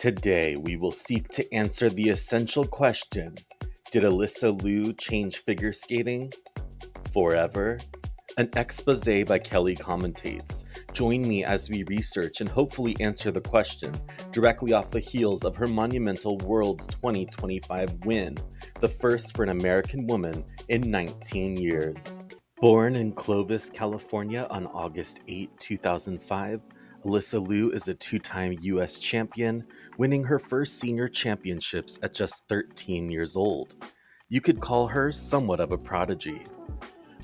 Today, we will seek to answer the essential question: did Alysa Liu change figure skating forever? An expose by Kelly Commentates. Join me as we research and hopefully answer the question directly off the heels of her monumental Worlds 2025 win, the first for an American woman in 19 years. Born in Clovis, California on August 8, 2005, Alysa Liu is a two-time U.S. champion, winning her first senior championships at just 13 years old. You could call her somewhat of a prodigy.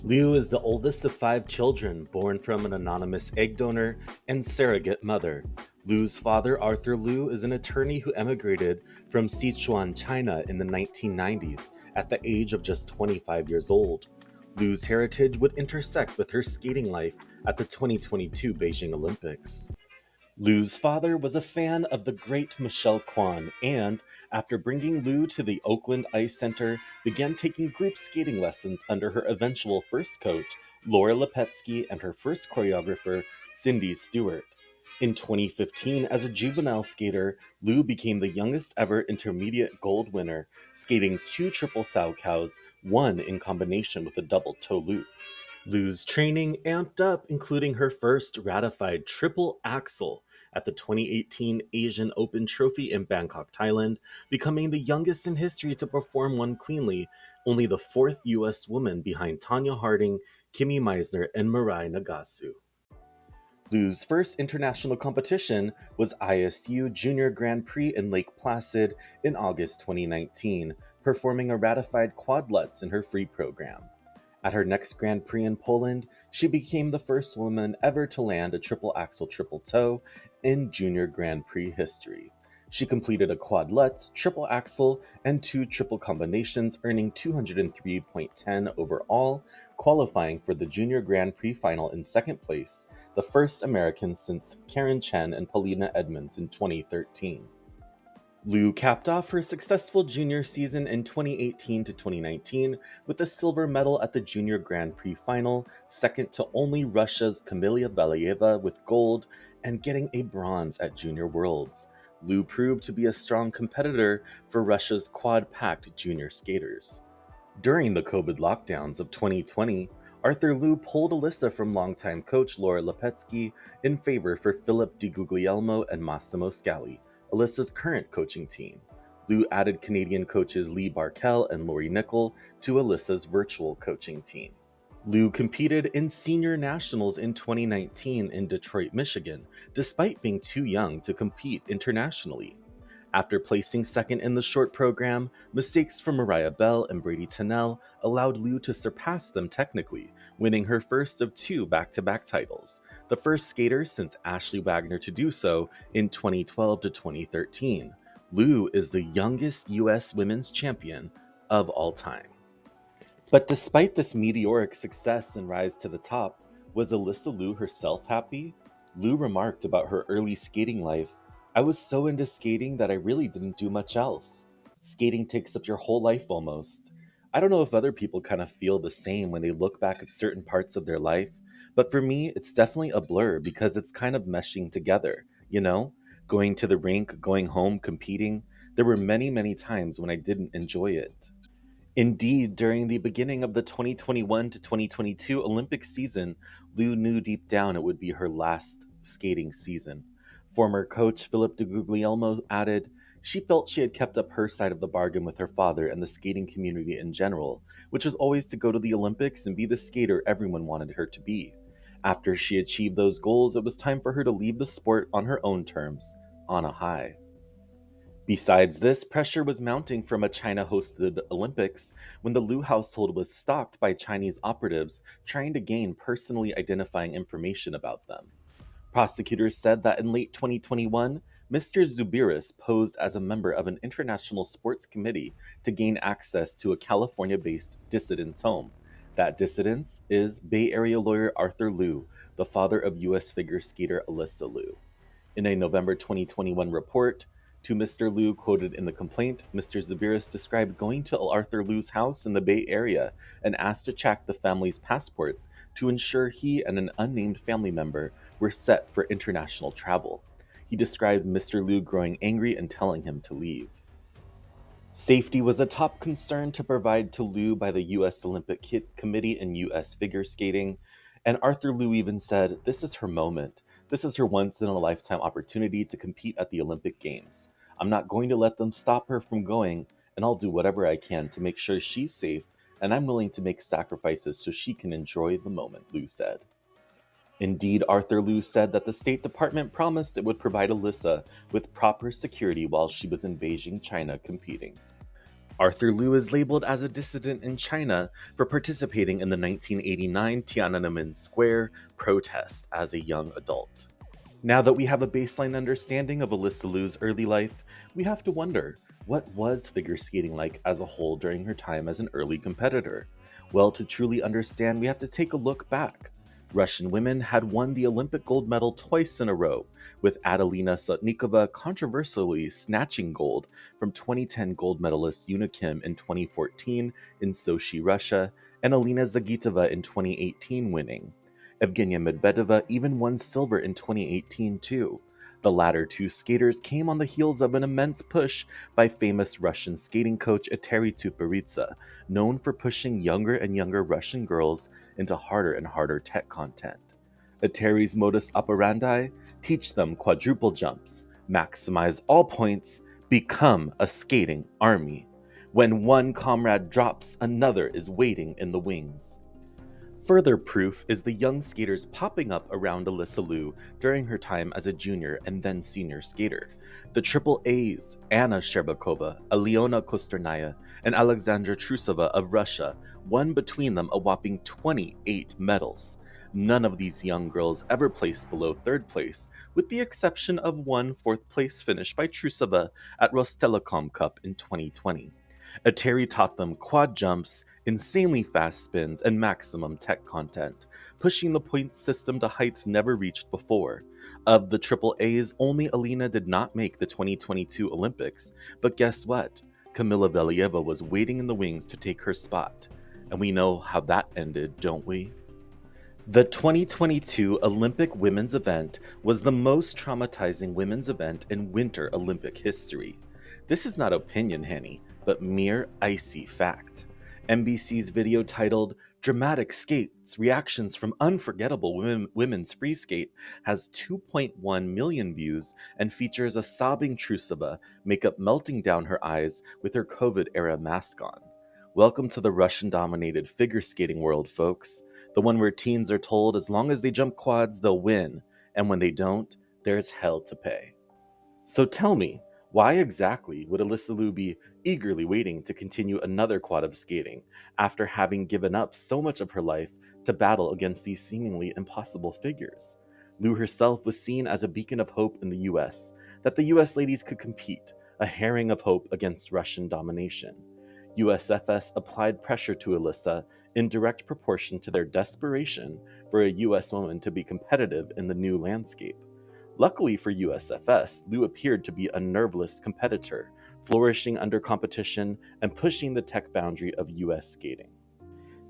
Liu is the oldest of 5 children, born from an anonymous egg donor and surrogate mother. Liu's father, Arthur Liu, is an attorney who emigrated from Sichuan, China in the 1990s at the age of just 25 years old. Liu's heritage would intersect with her skating life at the 2022 Beijing Olympics. Liu's father was a fan of the great Michelle Kwan and, after bringing Liu to the Oakland Ice Center, began taking group skating lessons under her eventual first coach, Laura Lepetsky, and her first choreographer, Cindy Stewart. In 2015, as a juvenile skater, Liu became the youngest ever intermediate gold winner, skating 2 triple sow cows, one in combination with a double toe loop. Liu's training amped up, including her first ratified triple axel at the 2018 Asian Open Trophy in Bangkok, Thailand, becoming the youngest in history to perform one cleanly, only the 4th U.S. woman behind Tanya Harding, Kimi Meisner, and Mirai Nagasu. Liu's first international competition was ISU Junior Grand Prix in Lake Placid in August 2019, performing a ratified quad lutz in her free program. At her next Grand Prix in Poland, she became the first woman ever to land a triple axel triple toe in Junior Grand Prix history. She completed a quad lutz, triple axel, and 2 triple combinations, earning 203.10 overall, qualifying for the Junior Grand Prix final in second place, the first American since Karen Chen and Paulina Edmonds in 2013. Liu capped off her successful junior season in 2018 to 2019 with a silver medal at the Junior Grand Prix final, second to only Russia's Kamila Valieva with gold, and getting a bronze at Junior Worlds. Liu proved to be a strong competitor for Russia's quad-packed junior skaters. During the COVID lockdowns of 2020, Arthur Liu pulled Alysa from longtime coach Laura Lepetsky in favor for Philip DiGuglielmo and Massimo Scali, Alyssa's current coaching team. Liu added Canadian coaches Lee Barkell and Lori Nickel to Alyssa's virtual coaching team. Liu competed in senior nationals in 2019 in Detroit, Michigan, despite being too young to compete internationally. After placing second in the short program, mistakes from Mariah Bell and Brady Tennell allowed Liu to surpass them technically, winning her first of 2 back-to-back titles, the first skater since Ashley Wagner to do so in 2012 to 2013. Liu is the youngest U.S. women's champion of all time. But despite this meteoric success and rise to the top, was Alysa Liu herself happy? Liu remarked about her early skating life: "I was so into skating that I really didn't do much else. Skating takes up your whole life almost." I don't know if other people kind of feel the same when they look back at certain parts of their life, but for me, it's definitely a blur because it's kind of meshing together, you know? Going to the rink, going home, competing. There were many, many times when I didn't enjoy it. Indeed, during the beginning of the 2021 to 2022 Olympic season, Liu knew deep down it would be her last skating season. Former coach Philip DeGuglielmo added, "She felt she had kept up her side of the bargain with her father and the skating community in general, which was always to go to the Olympics and be the skater everyone wanted her to be. After she achieved those goals, it was time for her to leave the sport on her own terms, on a high." Besides this, pressure was mounting from a China-hosted Olympics when the Liu household was stalked by Chinese operatives trying to gain personally identifying information about them. Prosecutors said that in late 2021, Mr. Zubiris posed as a member of an international sports committee to gain access to a California-based dissident's home. That dissident is Bay Area lawyer Arthur Liu, the father of U.S. figure skater Alysa Liu. In a November 2021 report to Mr. Liu quoted in the complaint, Mr. Zubiris described going to Arthur Liu's house in the Bay Area and asked to check the family's passports to ensure he and an unnamed family member were set for international travel. He described Mr. Liu growing angry and telling him to leave. Safety was a top concern to provide to Liu by the U.S. Olympic Committee and U.S. figure skating, and Arthur Liu even said, "This is her moment. This is her once-in-a-lifetime opportunity to compete at the Olympic Games. I'm not going to let them stop her from going, and I'll do whatever I can to make sure she's safe, and I'm willing to make sacrifices so she can enjoy the moment," Liu said. Indeed, Arthur Liu said that the State Department promised it would provide Alysa with proper security while she was in Beijing, China, competing. Arthur Liu is labeled as a dissident in China for participating in the 1989 Tiananmen Square protest as a young adult. Now that we have a baseline understanding of Alysa Liu's early life, we have to wonder, what was figure skating like as a whole during her time as an early competitor? Well, to truly understand, we have to take a look back. Russian women had won the Olympic gold medal twice in a row, with Adelina Sotnikova controversially snatching gold from 2010 gold medalist Yuna Kim in 2014 in Sochi, Russia, and Alina Zagitova in 2018 winning. Evgenia Medvedeva even won silver in 2018 too. The latter two skaters came on the heels of an immense push by famous Russian skating coach Eteri Tuperitsa, known for pushing younger and younger Russian girls into harder and harder tech content. Eteri's modus operandi: teach them quadruple jumps, maximize all points, become a skating army. When one comrade drops, another is waiting in the wings. Further proof is the young skaters popping up around Alysa Liu during her time as a junior and then senior skater. The Triple A's, Anna Sherbakova, Aliona Kosternaya, and Alexandra Trusova of Russia won between them a whopping 28 medals. None of these young girls ever placed below third place, with the exception of one fourth-place finish by Trusova at Rostelecom Cup in 2020. Eteri taught them quad jumps, insanely fast spins, and maximum tech content, pushing the point system to heights never reached before. Of the Triple A's, only Alina did not make the 2022 Olympics, but guess what? Kamila Valieva was waiting in the wings to take her spot. And we know how that ended, don't we? The 2022 Olympic women's event was the most traumatizing women's event in Winter Olympic history. This is not opinion, Henny, but mere icy fact. NBC's video titled "Dramatic Skates: Reactions from Unforgettable Women's Free Skate" has 2.1 million views and features a sobbing Trusova, makeup melting down her eyes with her COVID-era mask on. Welcome to the Russian-dominated figure skating world, folks. The one where teens are told as long as they jump quads, they'll win, and when they don't, there's hell to pay. So tell me, why exactly would Alysa Liu be eagerly waiting to continue another quad of skating after having given up so much of her life to battle against these seemingly impossible figures? Liu herself was seen as a beacon of hope in the US, that the US ladies could compete, a herring of hope against Russian domination. USFS applied pressure to Alysa in direct proportion to their desperation for a US woman to be competitive in the new landscape. Luckily for USFS, Liu appeared to be a nerveless competitor, flourishing under competition and pushing the tech boundary of US skating.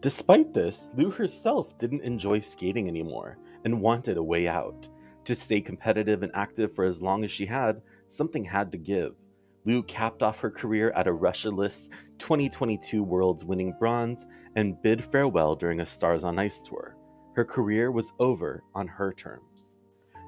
Despite this, Liu herself didn't enjoy skating anymore and wanted a way out. To stay competitive and active for as long as she had, something had to give. Liu capped off her career at a Russia-less 2022 Worlds winning bronze and bid farewell during a Stars on Ice tour. Her career was over on her terms.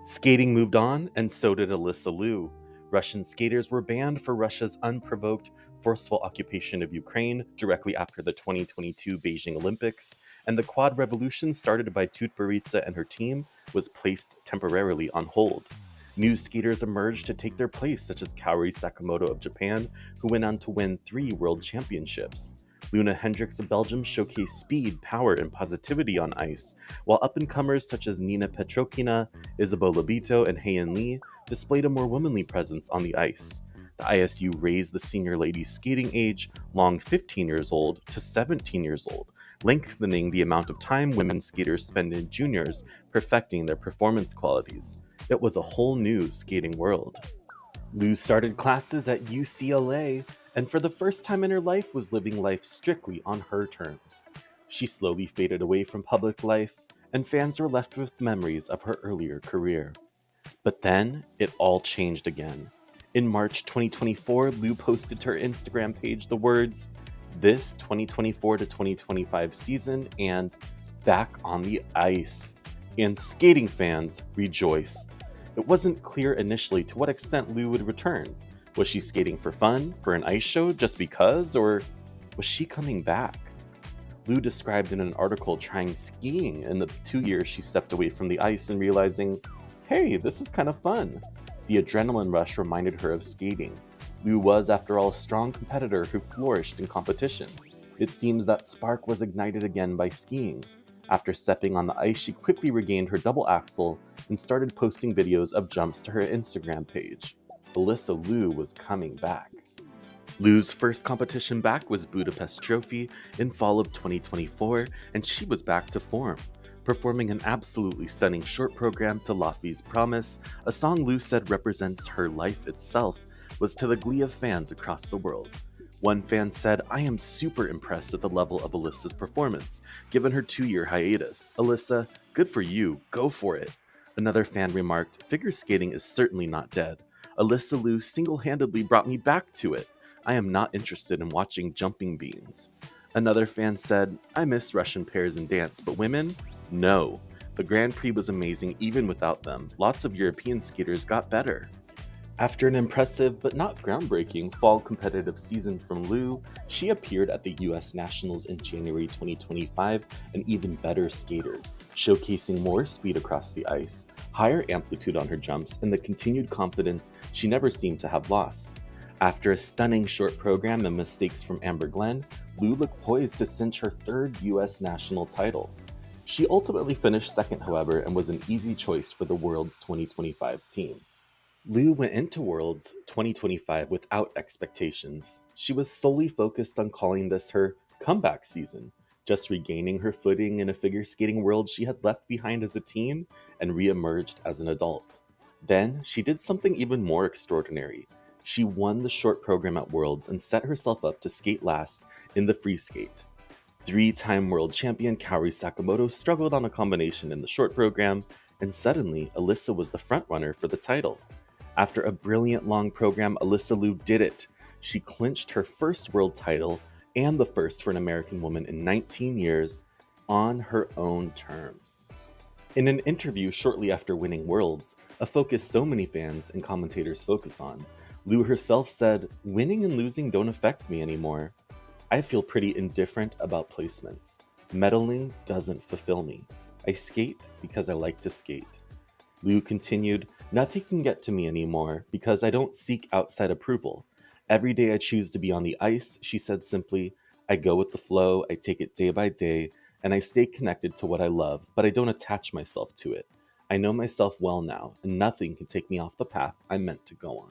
Skating moved on, and so did Alysa Liu. Russian skaters were banned for Russia's unprovoked, forceful occupation of Ukraine directly after the 2022 Beijing Olympics, and the quad revolution started by Tutberidze and her team was placed temporarily on hold. New skaters emerged to take their place, such as Kaori Sakamoto of Japan, who went on to win 3 world championships. Luna Hendricks of Belgium showcased speed, power, and positivity on ice, while up-and-comers such as Nina Petrokina, Isabeau Lobito, and Heian Lee displayed a more womanly presence on the ice. The ISU raised the senior ladies' skating age, long 15 years old, to 17 years old, lengthening the amount of time women skaters spend in juniors perfecting their performance qualities. It was a whole new skating world. Liu started classes at UCLA, and for the first time in her life was living life strictly on her terms. She slowly faded away from public life, and fans were left with memories of her earlier career. But then, it all changed again. In March 2024, Liu posted to her Instagram page the words, "This 2024 to 2025 season," and "back on the ice." And skating fans rejoiced. It wasn't clear initially to what extent Liu would return. Was she skating for fun, for an ice show, just because, or was she coming back? Liu described in an article trying skiing in the 2 years she stepped away from the ice and realizing, hey, this is kind of fun. The adrenaline rush reminded her of skating. Liu was, after all, a strong competitor who flourished in competition. It seems that spark was ignited again by skiing. After stepping on the ice, she quickly regained her double axel and started posting videos of jumps to her Instagram page. Alysa Liu was coming back. Liu's first competition back was Budapest Trophy in fall of 2024, and she was back to form. Performing an absolutely stunning short program to Laffy's Promise, a song Liu said represents her life itself, was to the glee of fans across the world. One fan said, "I am super impressed at the level of Alyssa's performance, given her 2-year hiatus. Alyssa, good for you, go for it." Another fan remarked, "Figure skating is certainly not dead. Alysa Liu single-handedly brought me back to it. I am not interested in watching jumping beans." Another fan said, "I miss Russian pairs and dance, but women? No. The Grand Prix was amazing even without them. Lots of European skaters got better." After an impressive but not groundbreaking fall competitive season from Liu, she appeared at the US Nationals in January 2025, an even better skater, showcasing more speed across the ice, higher amplitude on her jumps, and the continued confidence she never seemed to have lost. After a stunning short program and mistakes from Amber Glenn, Liu looked poised to cinch her third US national title. She ultimately finished second, however, and was an easy choice for the Worlds 2025 team. Liu went into Worlds 2025 without expectations. She was solely focused on calling this her comeback season, just regaining her footing in a figure skating world she had left behind as a teen and re-emerged as an adult. Then, she did something even more extraordinary. She won the short program at Worlds and set herself up to skate last in the free skate. Three-time world champion Kaori Sakamoto struggled on a combination in the short program, and suddenly Alyssa was the frontrunner for the title. After a brilliant long program, Alysa Liu did it. She clinched her first world title and the first for an American woman in 19 years on her own terms. In an interview shortly after winning Worlds, a focus so many fans and commentators focus on, Liu herself said, "Winning and losing don't affect me anymore. I feel pretty indifferent about placements. Medaling doesn't fulfill me. I skate because I like to skate." Liu continued, "Nothing can get to me anymore because I don't seek outside approval. Every day I choose to be on the ice," she said simply. "I go with the flow, I take it day by day, and I stay connected to what I love, but I don't attach myself to it. I know myself well now, and nothing can take me off the path I'm meant to go on."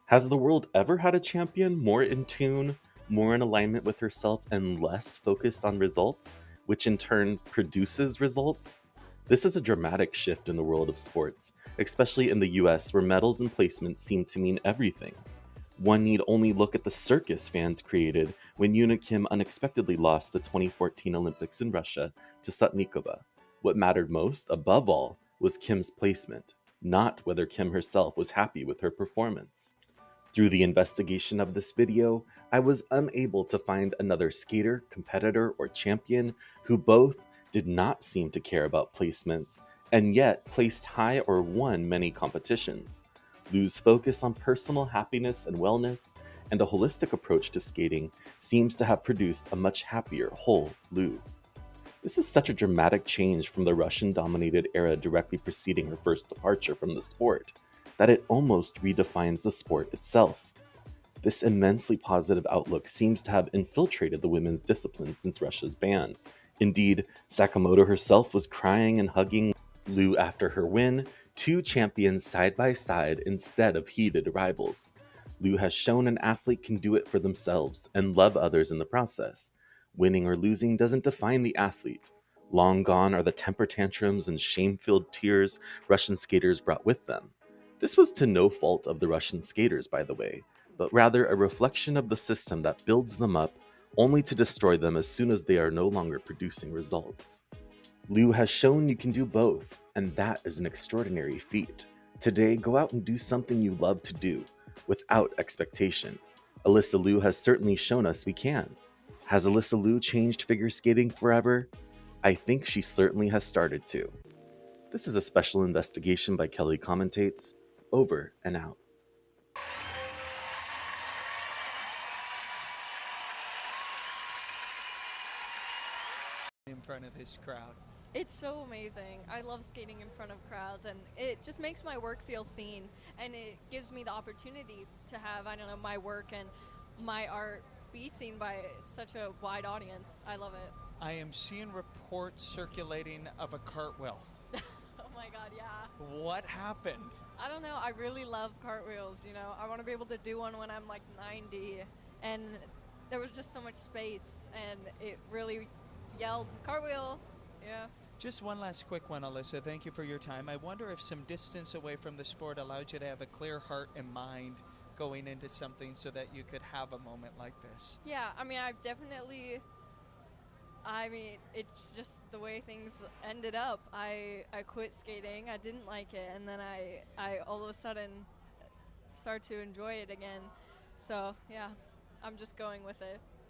Has the world ever had a champion more in tune, more in alignment with herself, and less focused on results, which in turn produces results? This is a dramatic shift in the world of sports, especially in the US, where medals and placements seem to mean everything. One need only look at the circus fans created when Yuna Kim unexpectedly lost the 2014 Olympics in Russia to Sotnikova. What mattered most, above all, was Kim's placement, not whether Kim herself was happy with her performance. Through the investigation of this video, I was unable to find another skater, competitor, or champion who both did not seem to care about placements, and yet placed high or won many competitions. Liu's focus on personal happiness and wellness, and a holistic approach to skating seems to have produced a much happier whole Liu. This is such a dramatic change from the Russian-dominated era directly preceding her first departure from the sport, that it almost redefines the sport itself. This immensely positive outlook seems to have infiltrated the women's discipline since Russia's ban. Indeed, Sakamoto herself was crying and hugging Liu after her win, two champions side by side instead of heated rivals. Liu has shown an athlete can do it for themselves and love others in the process. Winning or losing doesn't define the athlete. Long gone are the temper tantrums and shame-filled tears Russian skaters brought with them. This was to no fault of the Russian skaters, by the way, but rather a reflection of the system that builds them up only to destroy them as soon as they are no longer producing results. Liu has shown you can do both, and that is an extraordinary feat. Today, go out and do something you love to do without expectation. Alysa Liu has certainly shown us we can. Has Alysa Liu changed figure skating forever? I think she certainly has started to. This is a special investigation by Kelly Commentates. Over and out. In front of this crowd. It's so amazing. I love skating in front of crowds, and it just makes my work feel seen, and it gives me the opportunity to have, I don't know, my work and my art be seen by such a wide audience. I love it. I am seeing reports circulating of a cartwheel. Oh my god, yeah. What happened? I don't know. I really love cartwheels, you know. I want to be able to do one when I'm like 90, and there was just so much space, and it really yelled, cartwheel, yeah. Just one last quick one, Alyssa. Thank you for your time. I wonder if some distance away from the sport allowed you to have a clear heart and mind going into something so that you could have a moment like this. Yeah, I mean, it's just the way things ended up. I quit skating. I didn't like it, and then I all of a sudden started to enjoy it again. So, yeah, I'm just going with it.